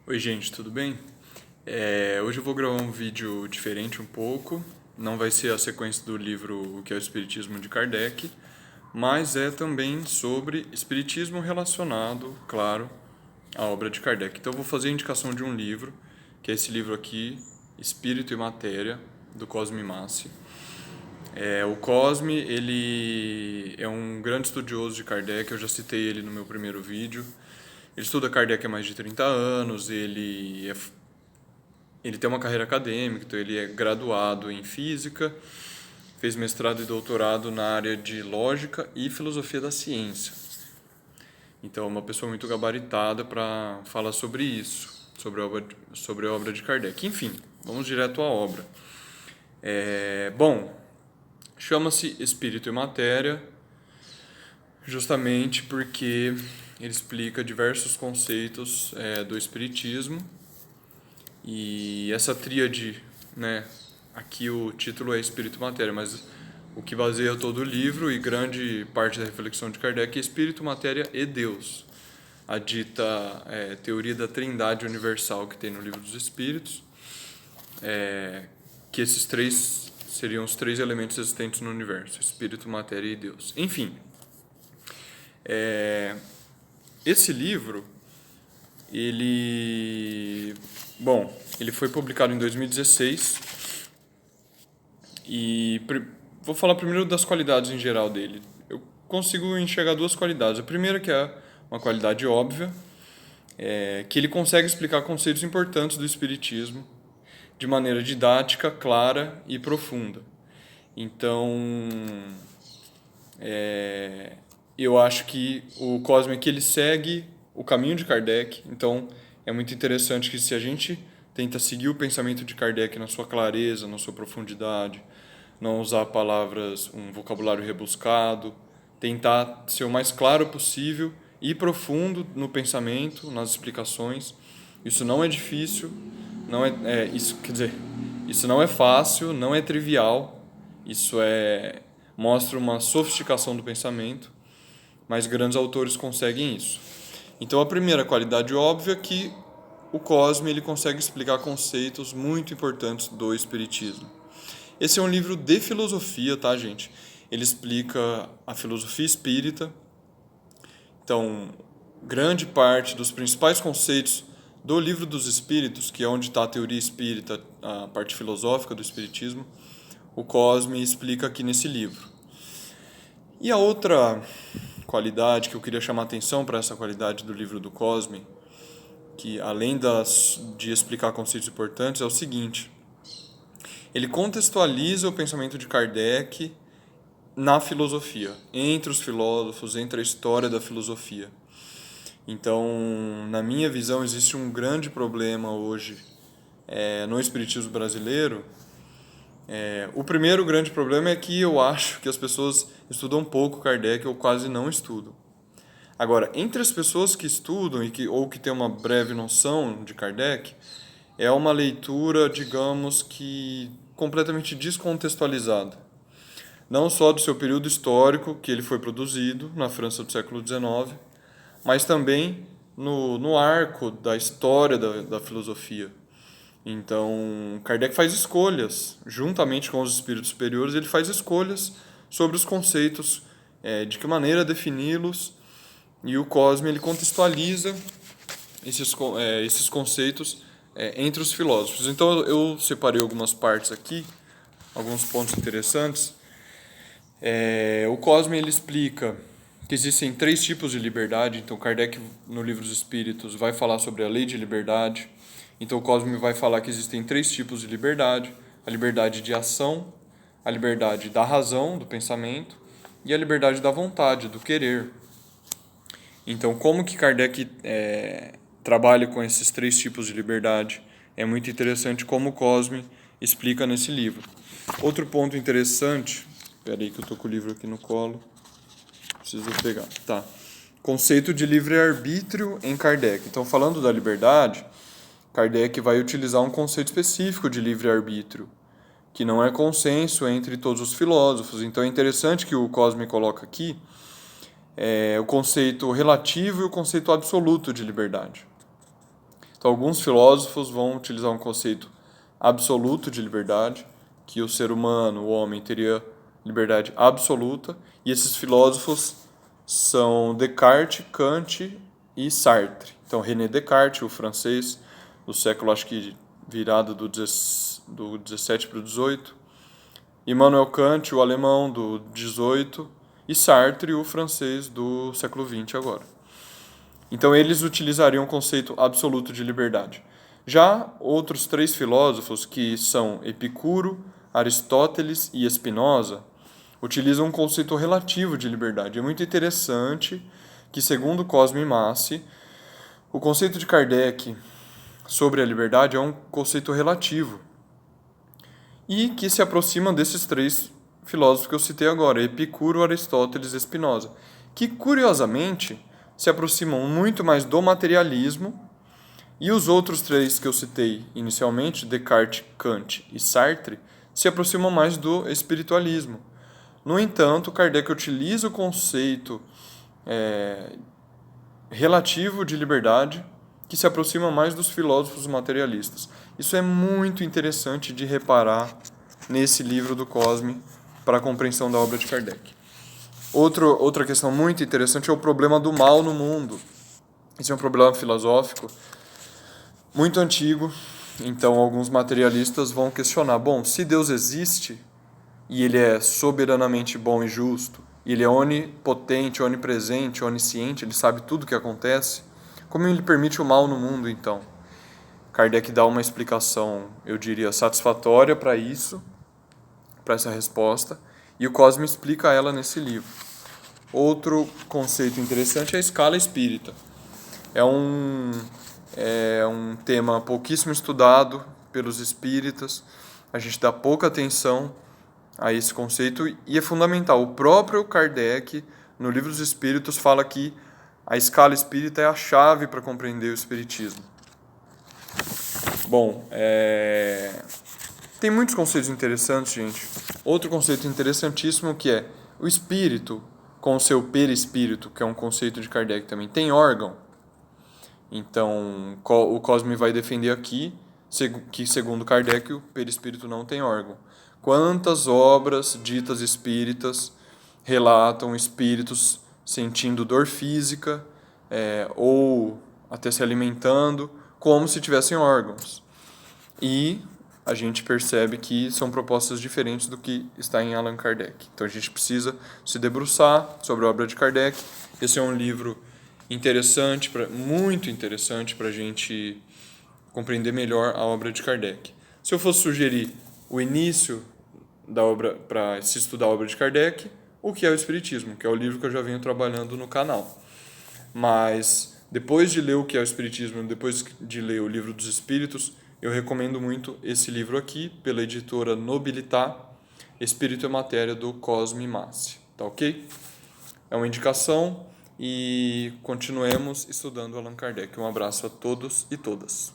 Oi, gente, tudo bem? Hoje eu vou gravar um vídeo diferente um pouco. Não vai ser a sequência do livro O que é o Espiritismo de Kardec, mas é também sobre espiritismo relacionado, claro, à obra de Kardec. Então eu vou fazer a indicação de um livro, que é esse livro aqui, Espírito e Matéria, do Cosme Massi. O Cosme, ele é um grande estudioso de Kardec, eu já citei ele no meu primeiro vídeo. Ele estuda Kardec há mais de 30 anos, ele tem uma carreira acadêmica, então ele é graduado em física, fez mestrado e doutorado na área de lógica e filosofia da ciência. Então é uma pessoa muito gabaritada para falar sobre isso, sobre a obra de Kardec. Enfim, vamos direto à obra. Bom, chama-se Espírito e Matéria justamente porque ele explica diversos conceitos do espiritismo. E essa tríade, né, aqui o título é Espírito e Matéria, mas o que baseia todo o livro e grande parte da reflexão de Kardec é Espírito, Matéria e Deus. A dita teoria da trindade universal que tem no Livro dos Espíritos, que esses três seriam os três elementos existentes no universo: Espírito, Matéria e Deus. Enfim, esse livro, ele... Bom, ele foi publicado em 2016 e vou falar primeiro das qualidades em geral dele. Eu consigo enxergar duas qualidades. A primeira que é uma qualidade óbvia, que ele consegue explicar conceitos importantes do espiritismo de maneira didática, clara e profunda. Então, eu acho que o Cosme aqui ele segue o caminho de Kardec. Então, é muito interessante que se a gente tenta seguir o pensamento de Kardec na sua clareza, na sua profundidade, não usar palavras, um vocabulário rebuscado, tentar ser o mais claro possível e profundo no pensamento, nas explicações. Isso não é difícil, isso quer dizer, isso não é fácil, não é trivial. Isso mostra uma sofisticação do pensamento, mas grandes autores conseguem isso. Então a primeira qualidade óbvia é que o Cosme ele consegue explicar conceitos muito importantes do espiritismo. Esse é um livro de filosofia, tá, gente? Ele explica a filosofia espírita. Então, grande parte dos principais conceitos do Livro dos Espíritos, que é onde está a teoria espírita, a parte filosófica do espiritismo, o Cosme explica aqui nesse livro. E a outra qualidade que eu queria chamar a atenção para essa qualidade do livro do Cosme, que além de explicar conceitos importantes, é o seguinte: ele contextualiza o pensamento de Kardec na filosofia, entre os filósofos, entre a história da filosofia. Então, na minha visão, existe um grande problema hoje no espiritismo brasileiro. O primeiro grande problema é que eu acho que as pessoas estudam pouco Kardec ou quase não estudam. Agora, entre as pessoas que estudam ou que têm uma breve noção de Kardec, é uma leitura, digamos que completamente descontextualizada. Não só do seu período histórico, que ele foi produzido na França do século XIX, mas também no arco da história da filosofia. Então, Kardec faz escolhas, juntamente com os espíritos superiores, ele faz escolhas sobre os conceitos, de que maneira defini-los, e o Cosme ele contextualiza esses conceitos entre os filósofos. Então, eu separei algumas partes aqui, alguns pontos interessantes. O Cosme ele explica que existem três tipos de liberdade. Então, Kardec, no Livro dos Espíritos, vai falar sobre a lei de liberdade. Então, o Cosme vai falar que existem três tipos de liberdade: a liberdade de ação, a liberdade da razão, do pensamento, e a liberdade da vontade, do querer. Então, como que Kardec trabalha com esses três tipos de liberdade é muito interessante, como o Cosme explica nesse livro. Outro ponto interessante, espera aí que eu estou com o livro aqui no colo, preciso pegar, tá. Conceito de livre-arbítrio em Kardec. Então, falando da liberdade, Kardec vai utilizar um conceito específico de livre-arbítrio, que não é consenso entre todos os filósofos. Então, é interessante que o Cosme coloca aqui o conceito relativo e o conceito absoluto de liberdade. Então, alguns filósofos vão utilizar um conceito absoluto de liberdade, que o ser humano, o homem, teria liberdade absoluta, e esses filósofos são Descartes, Kant e Sartre. Então, René Descartes, o francês, do século, acho que virado do 17 para o 18, Immanuel Kant, o alemão, do 18, e Sartre, o francês, do século 20 agora. Então, eles utilizariam o conceito absoluto de liberdade. Já outros três filósofos, que são Epicuro, Aristóteles e Spinoza, utilizam um conceito relativo de liberdade. É muito interessante que, segundo Cosme e Massi, o conceito de Kardec sobre a liberdade é um conceito relativo e que se aproxima desses três filósofos que eu citei agora, Epicuro, Aristóteles e Spinoza, que, curiosamente, se aproximam muito mais do materialismo, e os outros três que eu citei inicialmente, Descartes, Kant e Sartre, se aproximam mais do espiritualismo. No entanto, Kardec utiliza o conceito relativo de liberdade, que se aproxima mais dos filósofos materialistas. Isso é muito interessante de reparar nesse livro do Cosme para a compreensão da obra de Kardec. Outra questão muito interessante é o problema do mal no mundo. Esse é um problema filosófico muito antigo, então alguns materialistas vão questionar, bom, se Deus existe e ele é soberanamente bom e justo, e ele é onipotente, onipresente, onisciente, ele sabe tudo o que acontece, como ele permite o mal no mundo, então? Kardec dá uma explicação, eu diria, satisfatória para isso, para essa resposta, e o Cosme explica ela nesse livro. Outro conceito interessante é a escala espírita. É um tema pouquíssimo estudado pelos espíritas, a gente dá pouca atenção a esse conceito e é fundamental. O próprio Kardec, no Livro dos Espíritos, fala que a escala espírita é a chave para compreender o espiritismo. Bom, tem muitos conceitos interessantes, gente. Outro conceito interessantíssimo que é o espírito, com o seu perispírito, que é um conceito de Kardec também, tem órgão. Então, o Cosme vai defender aqui que, segundo Kardec, o perispírito não tem órgão. Quantas obras ditas espíritas relatam espíritos sentindo dor física ou até se alimentando como se tivessem órgãos? E a gente percebe que são propostas diferentes do que está em Allan Kardec. Então a gente precisa se debruçar sobre a obra de Kardec. Esse é um livro interessante, muito interessante para a gente compreender melhor a obra de Kardec. Se eu fosse sugerir o início da obra para se estudar a obra de Kardec, o que é o Espiritismo, que é o livro que eu já venho trabalhando no canal. Mas depois de ler o que é o Espiritismo, depois de ler o Livro dos Espíritos, eu recomendo muito esse livro aqui, pela editora Nobilitar, Espírito e Matéria, do Cosme Massi. Tá ok? É uma indicação e continuemos estudando Allan Kardec. Um abraço a todos e todas.